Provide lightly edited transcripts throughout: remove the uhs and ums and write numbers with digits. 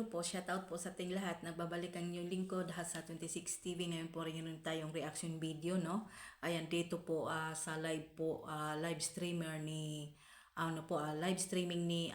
Hello po, shout out po sa ating lahat. Nagbabalik ang inyong lingkod sa 26 TV. Ngayon po rin yun tayong reaction video, no? Ayan, dito po sa live po, live streamer ni, live streaming ni,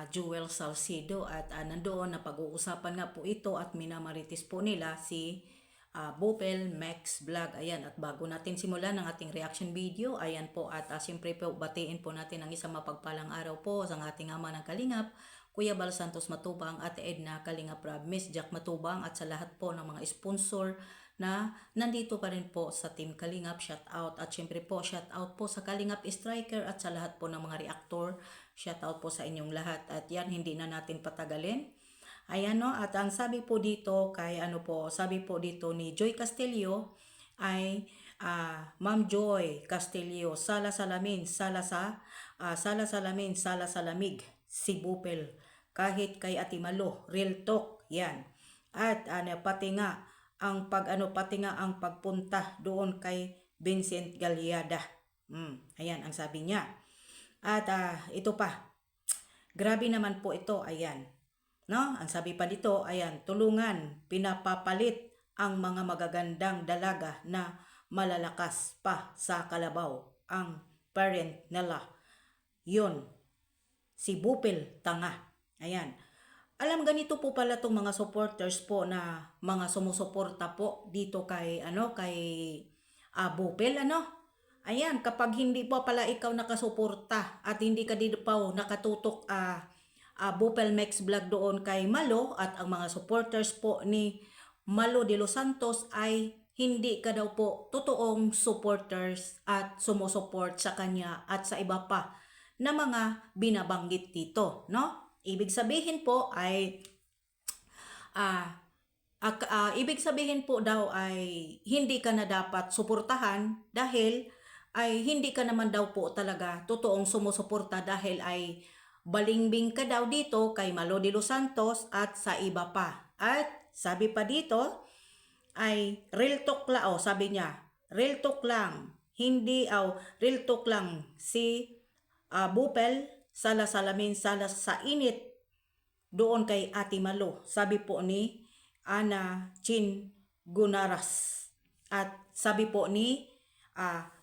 Jewel Salcido. At nandoon na pag-uusapan nga po ito at minamarites po nila si Bopel Max Vlog. Ayan, at bago natin simulan ang ating reaction video, ayan po, at siyempre po batiin po natin ang isang mapagpalang araw po sa ating ama ng Kalingap, Kuya Bal Santos Matubang, Ate Edna Kalingap Rab, Miss Jack Matubang, at sa lahat po ng mga sponsor na nandito pa rin po sa Team Kalingap, shout out. At syempre po, shout out po sa Kalingap Striker at sa lahat po ng mga reactor, shout out po sa inyong lahat. At yan, hindi na natin patagalin. Ayan, no, at ang sabi po dito kay sabi po dito ni Joy Castillo ay Ma'am Joy Castillo, sala salamin, sala salamin, sala salamig, si Bupel, kahit kay Ate Malo, real talk, yan. At pati nga ang pagpunta doon kay Vincent Galyada. Ayan ang sabi niya. At ito pa, grabe naman po ito, ayan. No? Ang sabi pa dito, ayan, tulungan, pinapapalit ang mga magagandang dalaga na malalakas pa sa kalabaw. Ang parent nila, yun, si Bupel tanga. Ayan. Alam, ganito po pala itong mga supporters po na mga sumusuporta po dito kay Bupel, Ayan, kapag hindi po pala ikaw nakasuporta at hindi ka dito pa nakatutok Bupel Max Vlog doon kay Malo at ang mga supporters po ni Malo de los Santos ay hindi ka daw po totoong supporters at sumusuport sa kanya at sa iba pa na mga binabanggit dito, no? Ibig sabihin po ay ibig sabihin po daw ay hindi ka na dapat suportahan dahil ay hindi ka naman daw po talaga totoong sumusuporta dahil ay balingbing ka daw dito kay Malo de los Santos at sa iba pa. At sabi pa dito ay real talk lang, sabi niya, real talk lang, real talk lang si Bupel, sala salamin, sala sa init doon kay Ate Malo, sabi po ni Ana Chin Gunaras at sabi po ni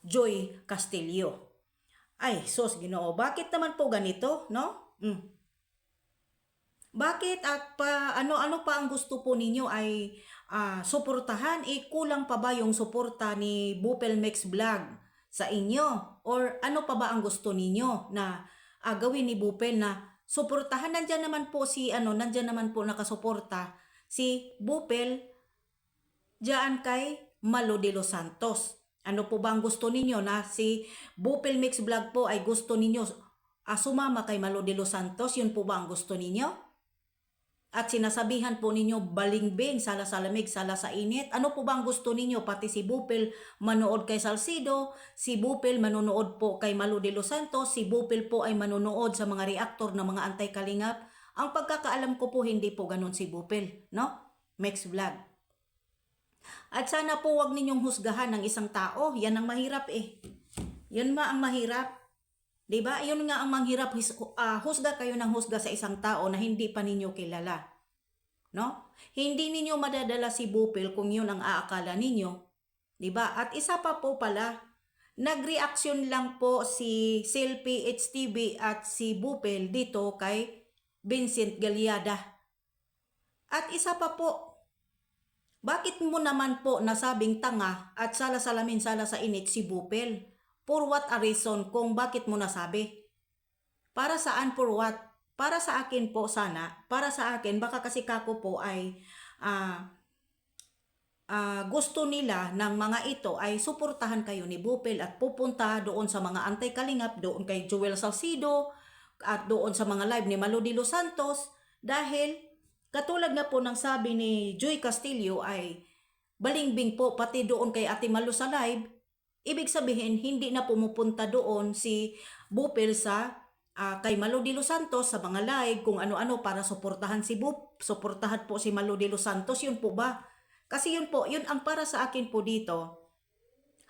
Joy Castillo. Ay, sos Ginoo, bakit naman po ganito, no? Bakit at ano pa ang gusto po ninyo ay suportahan? Kulang pa ba yung suporta ni Bupel Max Vlog sa inyo? Or ano pa ba ang gusto ninyo na gawin ni Bupel na suportahan? Nandiyan naman po nakasuporta si Bupel diyan kay Malo de los Santos. Ano po ba ang gusto ninyo na si Bupel Mix Vlog po ay gusto ninyo sumama kay Malo de los Santos? Yun po ba ang gusto ninyo? At sinasabihan po ninyo balingbing, sala salamig, sala sa init. Ano po ba ang gusto ninyo? Pati si Bupel manood kay Salcido, si Bupel manonood po kay Malo de los Santos, si Bupel po ay manonood sa mga reactor ng mga anti-kalingap. Ang pagkakaalam ko po hindi po ganun si Bupel, no? Mix Vlog. At sana po wag ninyong husgahan ng isang tao. Yan ang mahirap Yan ang mahirap. Diba? Yun nga ang mahirap. Husga kayo ng husga sa isang tao na hindi pa ninyo kilala. No? Hindi ninyo madadala si Bupel kung yun ang aakala ninyo. Diba? At isa pa po pala, nagreaksyon lang po si Selfie HTV at si Bupel dito kay Vincent Galyada. At isa pa po, bakit mo naman po nasabing tanga at sala salamin, sala sa init si Bupel? For what a reason kung bakit mo nasabi? Para saan, for what? Para sa akin po sana, para sa akin, baka kasi kako po ay gusto nila ng mga ito ay suportahan kayo ni Bupel at pupunta doon sa mga anti-kalingap, doon kay Jewel Salcido at doon sa mga live ni Malo de los Santos dahil katulad nga po ng sabi ni Joy Castillo ay balingbing po pati doon kay Ate Malo sa live. Ibig sabihin, hindi na pumupunta doon si Bupel sa kay Malo de los Santos sa mga live kung ano-ano para suportahan suportahan po si Malo de los Santos. Yun po ba? Kasi yun ang para sa akin po dito.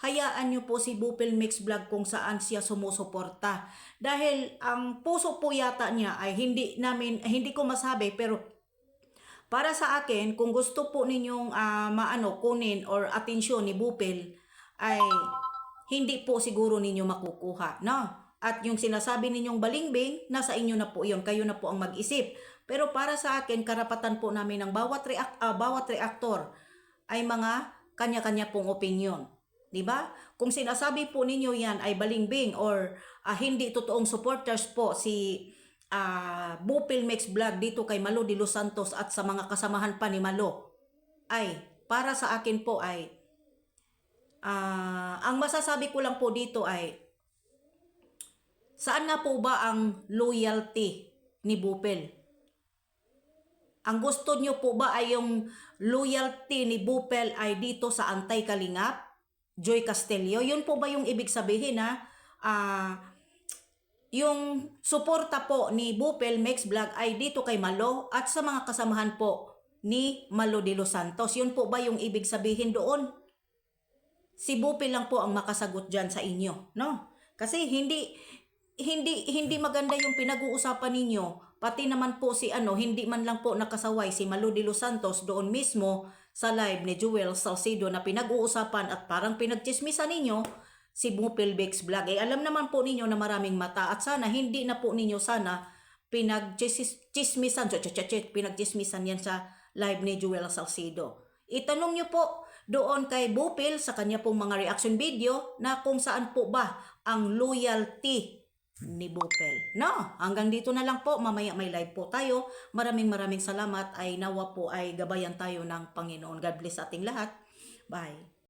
hayaan nyo po si Bupil Mix Vlog kung saan siya sumusuporta. Dahil ang puso po yata niya ay hindi ko masabi, pero para sa akin, kung gusto po ninyong kunin or atensyon ni Bupil, ay hindi po siguro ninyo makukuha, no? At yung sinasabi ninyong balingbing, nasa inyo na po yun. Kayo na po ang mag-isip. Pero para sa akin, karapatan po namin ng bawat reaktor ay mga kanya-kanya pong opinion. Diba? Kung sinasabi po ninyo yan ay balingbing or hindi totoong supporters po si Bupil Mix Vlog dito kay Malo de los Santos at sa mga kasamahan pa ni Malo, ay para sa akin po ay ang masasabi ko lang po dito ay saan na po ba ang loyalty ni Bupil? Ang gusto nyo po ba ay yung loyalty ni Bupil ay dito sa Antay Kalingap, Joy Castillo? Yun po ba yung ibig sabihin na yung suporta po ni Bupil Mix Vlog ay dito kay Malo at sa mga kasamahan po ni Malo de los Santos? Yun po ba yung ibig sabihin doon? Si Bupil lang po ang makasagot dyan sa inyo, no? Kasi hindi maganda yung pinag-uusapan ninyo, pati naman po si hindi man lang po nakasaway si Malo de los Santos doon mismo sa live ni Joel Salcido na pinag-uusapan at parang pinagchismisan ninyo si Bupil Mix Vlog. Alam naman po ninyo na maraming mata at sana hindi na po ninyo pinagchismisan yan sa live ni Joel Salcido. Itanong nyo po doon kay Bupil sa kanya pong mga reaction video na kung saan po ba ang loyalty ni Bupil. No, hanggang dito na lang po. Mamaya may live po tayo. Maraming salamat. Ay nawa po ay gabayan tayo ng Panginoon. God bless ating lahat. Bye.